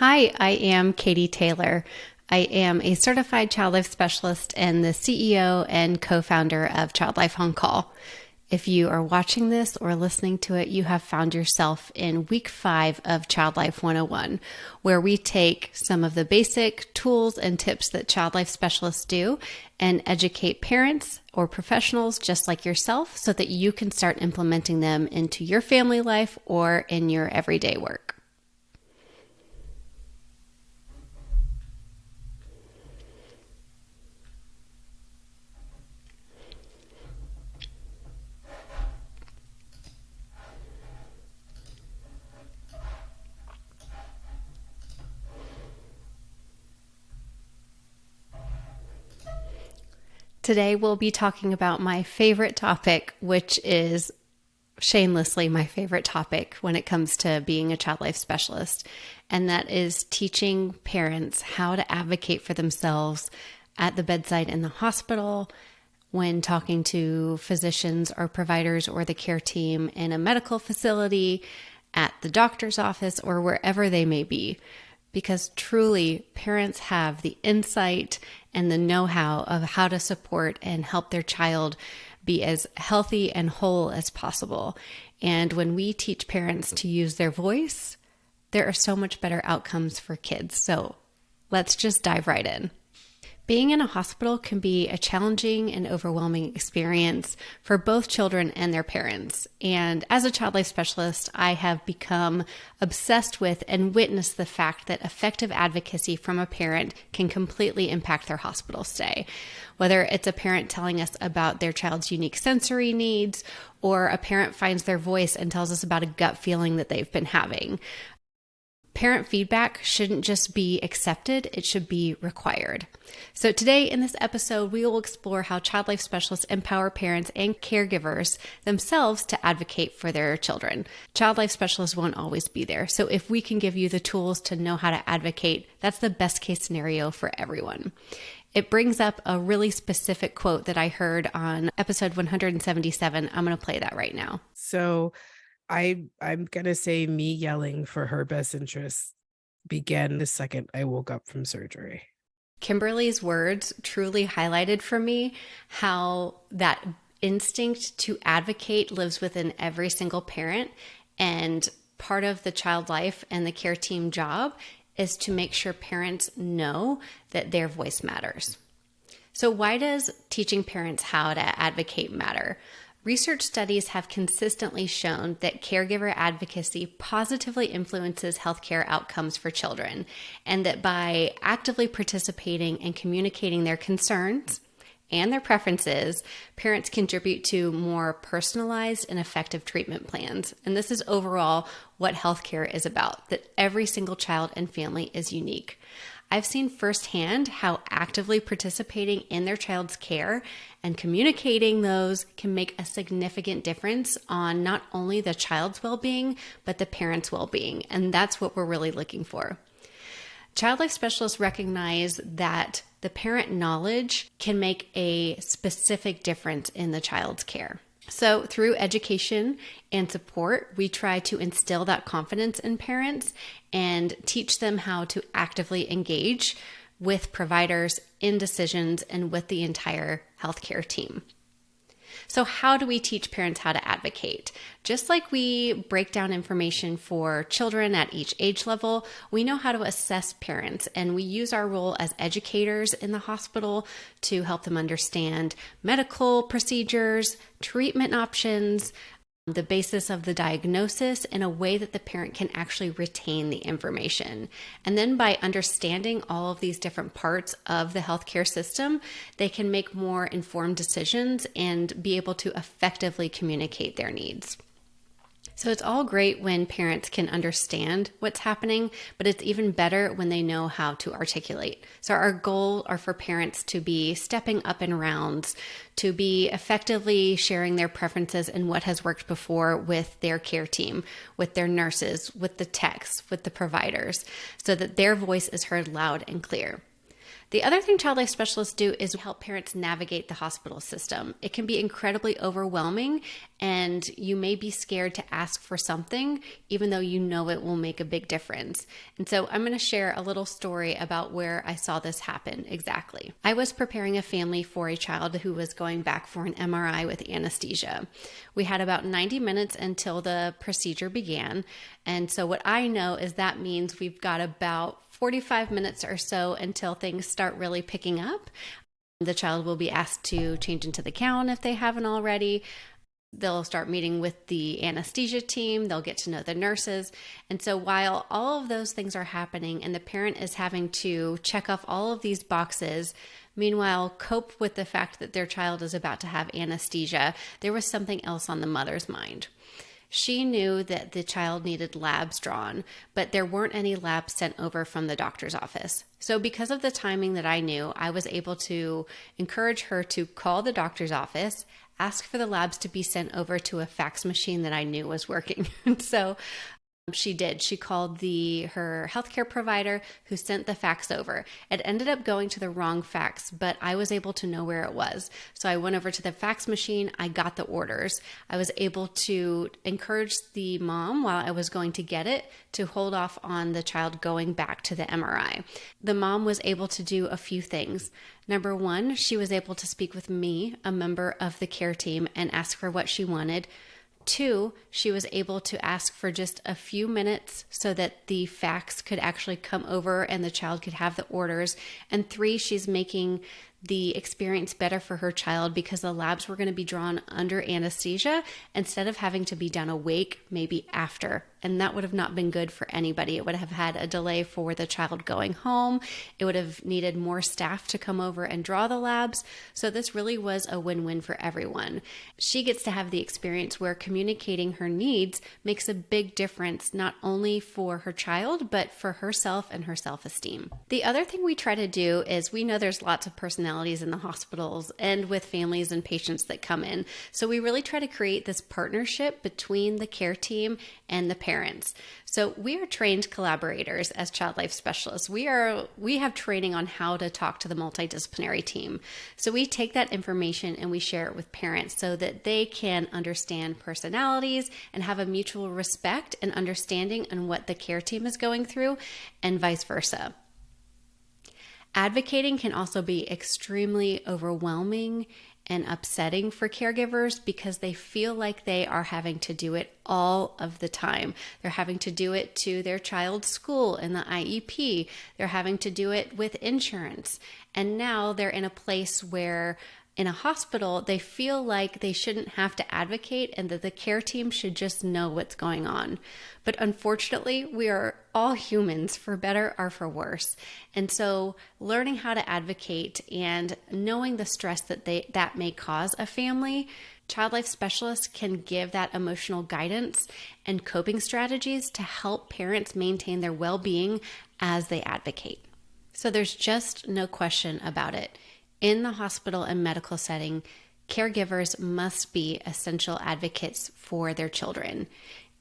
Hi, I am Katie Taylor. I am a certified child life specialist and the CEO and co-founder of Child Life On Call. If you are watching this or listening to it, you have found yourself in week 5 of Child Life 101, where we take some of the basic tools and tips that child life specialists do and educate parents or professionals just like yourself so that you can start implementing them into your family life or in your everyday work. Today, we'll be talking about my favorite topic, which is shamelessly my favorite topic when it comes to being a child life specialist. And that is teaching parents how to advocate for themselves at the bedside in the hospital, when talking to physicians or providers or the care team in a medical facility, at the doctor's office, or wherever they may be. Because truly, parents have the insight and the know-how of how to support and help their child be as healthy and whole as possible. And when we teach parents to use their voice, there are so much better outcomes for kids. So let's just dive right in. Being in a hospital can be a challenging and overwhelming experience for both children and their parents. And as a child life specialist, I have become obsessed with and witnessed the fact that effective advocacy from a parent can completely impact their hospital stay. Whether it's a parent telling us about their child's unique sensory needs, or a parent finds their voice and tells us about a gut feeling that they've been having. Parent feedback shouldn't just be accepted, it should be required. So today in this episode, we will explore how child life specialists empower parents and caregivers themselves to advocate for their children. Child life specialists won't always be there. So if we can give you the tools to know how to advocate, that's the best case scenario for everyone. It brings up a really specific quote that I heard on episode 177. I'm going to play that right now. So I'm gonna say me yelling for her best interests began the second I woke up from surgery. Kimberly's words truly highlighted for me how that instinct to advocate lives within every single parent, and part of the child life and the care team job is to make sure parents know that their voice matters. So why does teaching parents how to advocate matter? Research studies have consistently shown that caregiver advocacy positively influences healthcare outcomes for children, and that by actively participating and communicating their concerns and their preferences, parents contribute to more personalized and effective treatment plans. And this is overall what healthcare is about, that every single child and family is unique. I've seen firsthand how actively participating in their child's care and communicating those can make a significant difference on not only the child's well-being, but the parent's well-being. And that's what we're really looking for. Child life specialists recognize that the parent knowledge can make a specific difference in the child's care. So through education and support, we try to instill that confidence in parents and teach them how to actively engage with providers in decisions and with the entire healthcare team. So how do we teach parents how to advocate? Just like we break down information for children at each age level, we know how to assess parents, and we use our role as educators in the hospital to help them understand medical procedures, treatment options, the basis of the diagnosis in a way that the parent can actually retain the information. And then by understanding all of these different parts of the healthcare system, they can make more informed decisions and be able to effectively communicate their needs. So it's all great when parents can understand what's happening, but it's even better when they know how to articulate. So our goal are for parents to be stepping up in rounds, to be effectively sharing their preferences and what has worked before with their care team, with their nurses, with the techs, with the providers, so that their voice is heard loud and clear. The other thing child life specialists do is help parents navigate the hospital system. It can be incredibly overwhelming, and you may be scared to ask for something, even though you know it will make a big difference. And so I'm going to share a little story about where I saw this happen exactly. I was preparing a family for a child who was going back for an MRI with anesthesia. We had about 90 minutes until the procedure began. And so what I know is that means we've got about 45 minutes or so until things start really picking up. The child will be asked to change into the gown if they haven't already. They'll start meeting with the anesthesia team. They'll get to know the nurses. And so while all of those things are happening and the parent is having to check off all of these boxes, meanwhile, cope with the fact that their child is about to have anesthesia, there was something else on the mother's mind. She knew that the child needed labs drawn, but there weren't any labs sent over from the doctor's office. So because of the timing that I knew, I was able to encourage her to call the doctor's office, ask for the labs to be sent over to a fax machine that I knew was working. And so she did. She called her healthcare provider who sent the fax over. It ended up going to the wrong fax, but I was able to know where it was. So I went over to the fax machine. I got the orders. I was able to encourage the mom while I was going to get it to hold off on the child going back to the MRI. The mom was able to do a few things. Number one, she was able to speak with me, a member of the care team, and ask for what she wanted. Two, she was able to ask for just a few minutes so that the fax could actually come over and the child could have the orders. And three, she's making the experience better for her child because the labs were going to be drawn under anesthesia instead of having to be done awake, maybe after. And that would have not been good for anybody. It would have had a delay for the child going home. It would have needed more staff to come over and draw the labs. So this really was a win-win for everyone. She gets to have the experience where communicating her needs makes a big difference, not only for her child, but for herself and her self-esteem. The other thing we try to do is we know there's lots of personalities in the hospitals and with families and patients that come in. So we really try to create this partnership between the care team and the parents. So we are trained collaborators as child life specialists. We have training on how to talk to the multidisciplinary team. So we take that information and we share it with parents so that they can understand personalities and have a mutual respect and understanding on what the care team is going through and vice versa. Advocating can also be extremely overwhelming and upsetting for caregivers because they feel like they are having to do it all of the time. They're having to do it to their child's school in the IEP. They're having to do it with insurance. And now they're in a place where in a hospital, they feel like they shouldn't have to advocate and that the care team should just know what's going on. But unfortunately, we are all humans, for better or for worse. And so learning how to advocate and knowing the stress that may cause a family, child life specialists can give that emotional guidance and coping strategies to help parents maintain their well-being as they advocate. So there's just no question about it. In the hospital and medical setting, caregivers must be essential advocates for their children.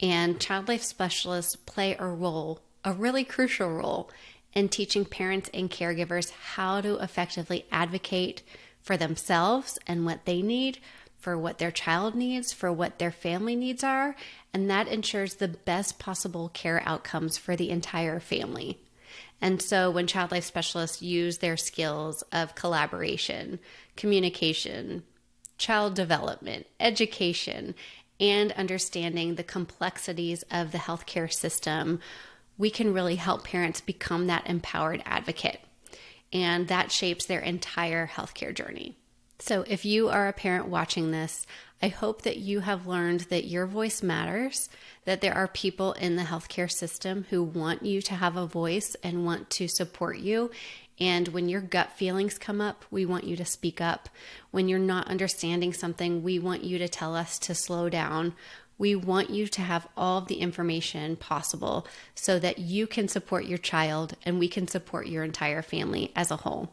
And child life specialists play a role, a really crucial role, in teaching parents and caregivers how to effectively advocate for themselves and what they need, for what their child needs, for what their family needs are. And that ensures the best possible care outcomes for the entire family. And so when child life specialists use their skills of collaboration, communication, child development, education, and understanding the complexities of the healthcare system, we can really help parents become that empowered advocate. And that shapes their entire healthcare journey. So if you are a parent watching this, I hope that you have learned that your voice matters, that there are people in the healthcare system who want you to have a voice and want to support you. And when your gut feelings come up, we want you to speak up. When you're not understanding something, we want you to tell us to slow down. We want you to have all of the information possible so that you can support your child and we can support your entire family as a whole.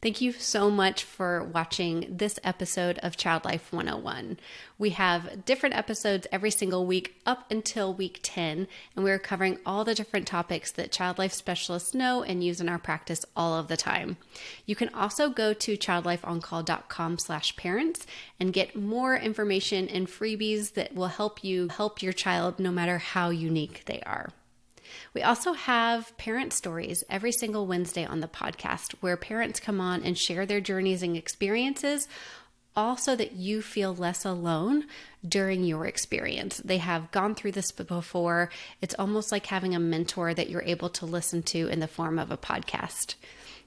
Thank you so much for watching this episode of Child Life 101. We have different episodes every single week up until week 10, and we're covering all the different topics that child life specialists know and use in our practice all of the time. You can also go to childlifeoncall.com/parents and get more information and freebies that will help you help your child no matter how unique they are. We also have parent stories every single Wednesday on the podcast where parents come on and share their journeys and experiences, all so that you feel less alone during your experience. They have gone through this before. It's almost like having a mentor that you're able to listen to in the form of a podcast.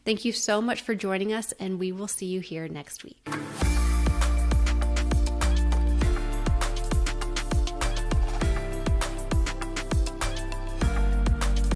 Thank you so much for joining us, and we will see you here next week.